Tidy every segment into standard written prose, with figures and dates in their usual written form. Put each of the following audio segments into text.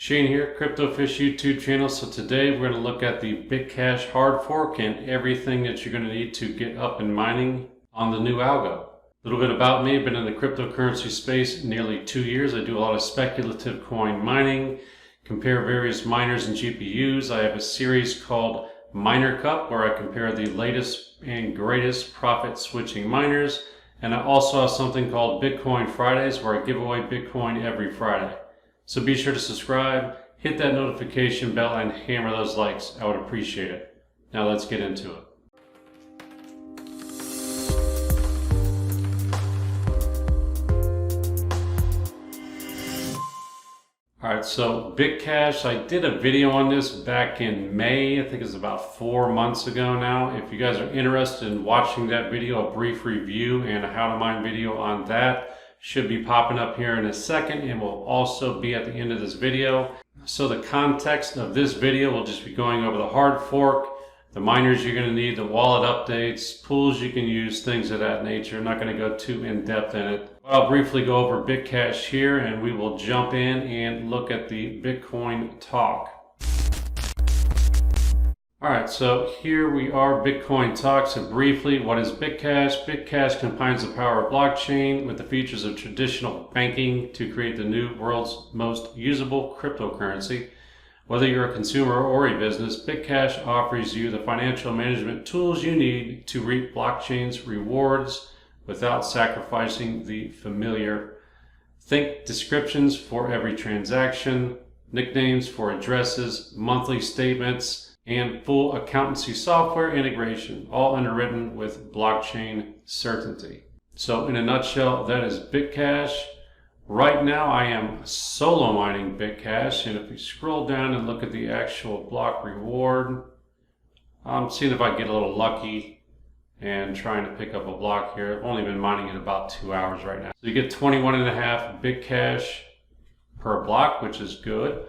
Shane here, CryptoFish YouTube channel. So today we're going to look at the BitCash Hard fork and everything that you're going to need to get up and mining on the new algo. A little bit about me. I've been in the cryptocurrency space nearly 2 years. I do a lot of speculative coin mining, compare various miners and GPUs. I have a series called Miner Cup where I compare the latest and greatest profit switching miners. And I also have something called Bitcoin Fridays where I give away Bitcoin every Friday. So be sure to subscribe, hit that notification bell, and hammer those likes. I would appreciate it. Now let's get into it. Alright, so BitCash, I did a video on this back in May. I think it's about 4 months ago now. If you guys are interested in watching that video, a brief review and a how to mine video on that should be popping up here in a second and will also be at the end of this video. So the context of this video will just be going over the hard fork, the miners you're going to need, the wallet updates, pools you can use, things of that nature. I'm not going to go too in depth in it. I'll briefly go over BitCash here and we will jump in and look at the Bitcoin talk. Alright, so here we are, Bitcoin talk. So briefly, what is BitCash? BitCash combines the power of blockchain with the features of traditional banking to create the new world's most usable cryptocurrency. Whether you're a consumer or a business, BitCash offers you the financial management tools you need to reap blockchain's rewards without sacrificing the familiar. Think descriptions for every transaction, nicknames for addresses, monthly statements, and full accountancy software integration, all underwritten with blockchain certainty. So in a nutshell, that is BitCash. Right now I am solo mining BitCash, and if we scroll down and look at the actual block reward, I'm seeing if I get a little lucky and trying to pick up a block here. I've only been mining it about 2 hours right now. So you get 21.5 BitCash per block, which is good.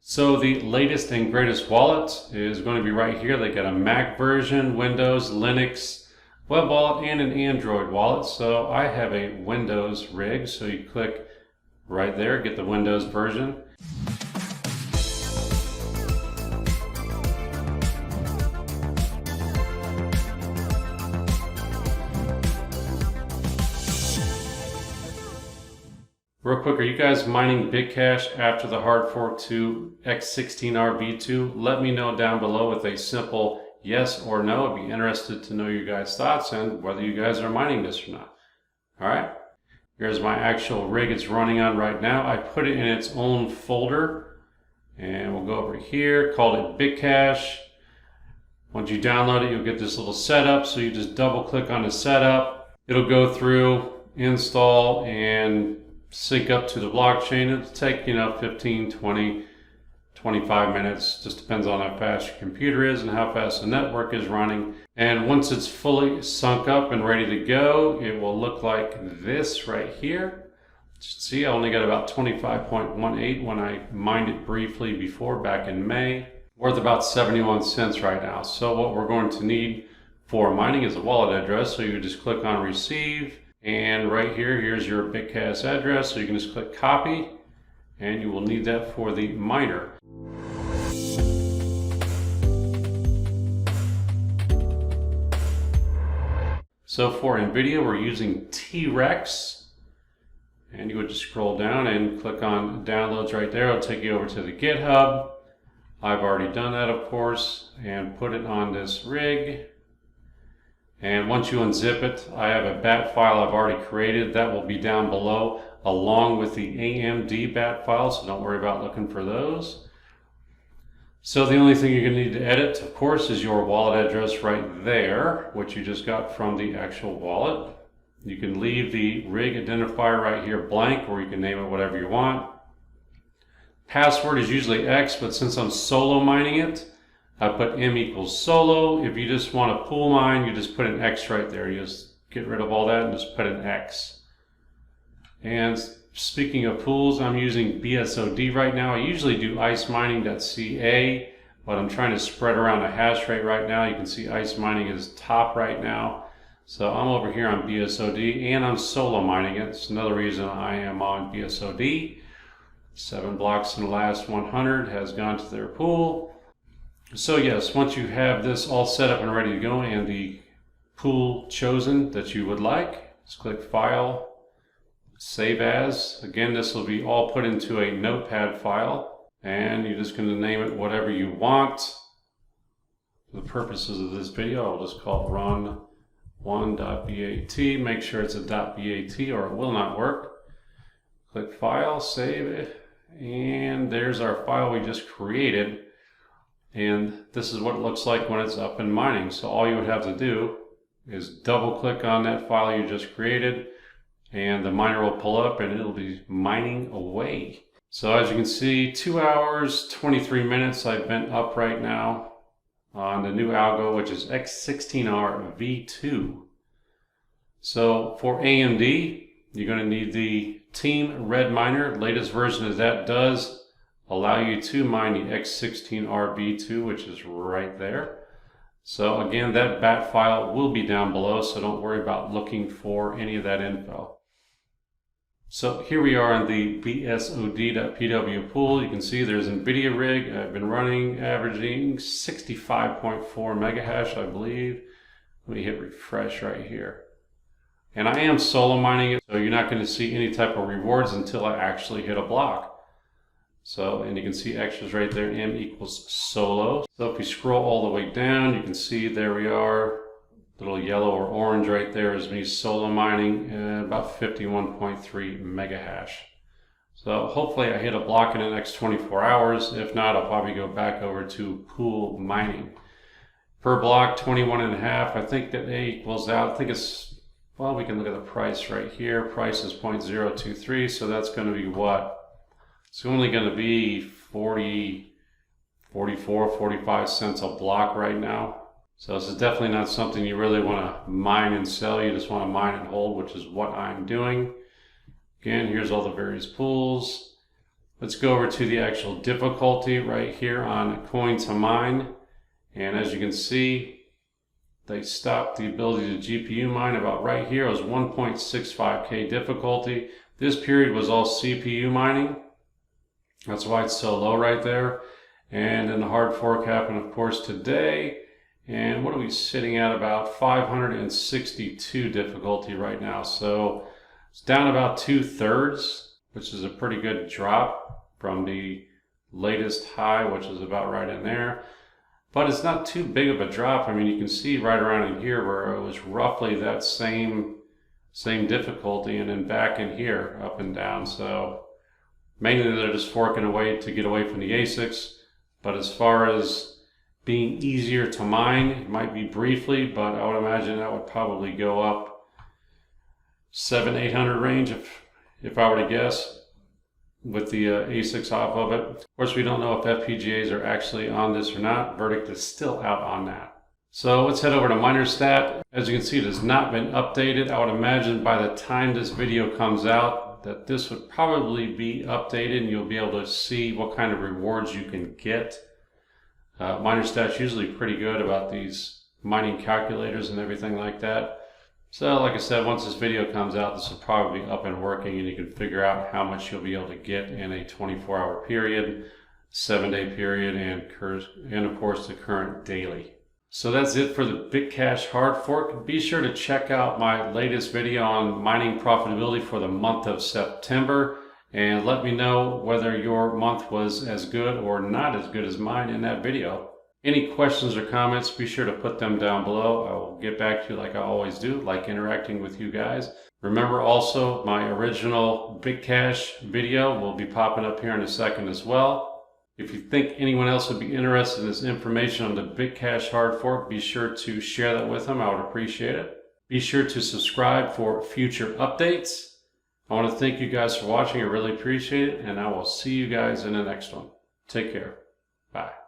So the latest and greatest wallet is going to be right here. They got a Mac version, Windows, Linux, web wallet, and an Android wallet. So I have a Windows rig. So you click right there, get the Windows version. Real quick, are you guys mining BitCash after the hard fork to X16rV2? Let me know down below with a simple yes or no. I'd be interested to know your guys' thoughts and whether you guys are mining this or not. Alright, here's my actual rig it's running on right now. I put it in its own folder and we'll go over here, called it BitCash. Once you download it, you'll get this little setup. So you just double click on the setup. It'll go through, install, and sync up to the blockchain. It'll take, 15, 20, 25 minutes. Just depends on how fast your computer is and how fast the network is running. And once it's fully sunk up and ready to go, it will look like this right here. See, I only got about 25.18 when I mined it briefly before back in May. Worth about 71 cents right now. So what we're going to need for mining is a wallet address. So you just click on receive. And right here, here's your BitCash address. So you can just click copy and you will need that for the miner. So for NVIDIA, we're using TRex. And you would just scroll down and click on downloads right there. It'll take you over to the GitHub. I've already done that, of course, and put it on this rig. And once you unzip it, I have a bat file I've already created that will be down below along with the AMD bat file, so don't worry about looking for those. So the only thing you're going to need to edit, of course, is your wallet address right there, which you just got from the actual wallet. You can leave the rig identifier right here blank, or you can name it whatever you want. Password is usually X, but since I'm solo mining it, I put M equals solo. If you just want to pool mine, you just put an X right there. You just get rid of all that and just put an X. And speaking of pools, I'm using BSOD right now. I usually do icemining.ca, but I'm trying to spread around a hash rate right now. You can see ice mining is top right now. So I'm over here on BSOD and I'm solo mining it. It's another reason I am on BSOD. 7 blocks in the last 100 has gone to their pool. So yes, once you have this all set up and ready to go and the pool chosen that you would like, just click File, Save As. Again, this will be all put into a notepad file and you're just going to name it whatever you want. For the purposes of this video, I'll just call it run1.bat. Make sure it's a .bat or it will not work. Click File, Save it, and there's our file we just created. And this is what it looks like when it's up and mining. So all you would have to do is double click on that file you just created and the miner will pull up and it'll be mining away. So as you can see, 2 hours, 23 minutes I've been up right now on the new algo, which is X16rV2. So for AMD, you're going to need the TeamRed Miner. Latest version of that does allow you to mine the X16rV2, which is right there. So again, that BAT file will be down below, so don't worry about looking for any of that info. So here we are in the BSOD.pw pool. You can see there's Ndidia Rig. I've been running, averaging 65.4 megahash, I believe. Let me hit refresh right here. And I am solo mining it, so you're not going to see any type of rewards until I actually hit a block. So, and you can see extras right there, M equals solo. So if we scroll all the way down, you can see there we are. Little yellow or orange right there is me solo mining at about 51.3 megahash. So hopefully I hit a block in the next 24 hours. If not, I'll probably go back over to pool mining. Per block, 21.5. I think that A equals out. I think it's, well, we can look at the price right here. Price is 0.023, so that's going to be what? It's only going to be 44, 45 cents a block right now. So this is definitely not something you really want to mine and sell. You just want to mine and hold, which is what I'm doing. Again, here's all the various pools. Let's go over to the actual difficulty right here on coin to mine. And as you can see, they stopped the ability to GPU mine about right here. It was 1.65K difficulty. This period was all CPU mining. That's why it's so low right there. And then the hard fork happened, of course, today. And what are we sitting at? About 562 difficulty right now. So it's down about 2/3, which is a pretty good drop from the latest high, which is about right in there. But it's not too big of a drop. I mean, you can see right around in here where it was roughly that same difficulty, and then back in here, up and down. So mainly they're just forking away to get away from the ASICs. But as far as being easier to mine, it might be briefly, but I would imagine that would probably go up 700-800 range if I were to guess, with the ASICs off of it. Of course, we don't know if FPGAs are actually on this or not. Verdict is still out on that. So let's head over to MinerStat. As you can see, it has not been updated. I would imagine by the time this video comes out that this would probably be updated and you'll be able to see what kind of rewards you can get. MinerStat's usually pretty good about these mining calculators and everything like that. So like I said, once this video comes out, this will probably be up and working and you can figure out how much you'll be able to get in a 24-hour period, 7-day period, and of course the current daily. So that's it for the BitCash Hard fork. Be sure to check out my latest video on mining profitability for the month of September. And let me know whether your month was as good or not as good as mine in that video. Any questions or comments, be sure to put them down below. I will get back to you like I always do, like interacting with you guys. Remember also, my original BitCash video will be popping up here in a second as well. If you think anyone else would be interested in this information on the BitCash Hard fork, be sure to share that with them. I would appreciate it. Be sure to subscribe for future updates. I want to thank you guys for watching. I really appreciate it, and I will see you guys in the next one. Take care. Bye.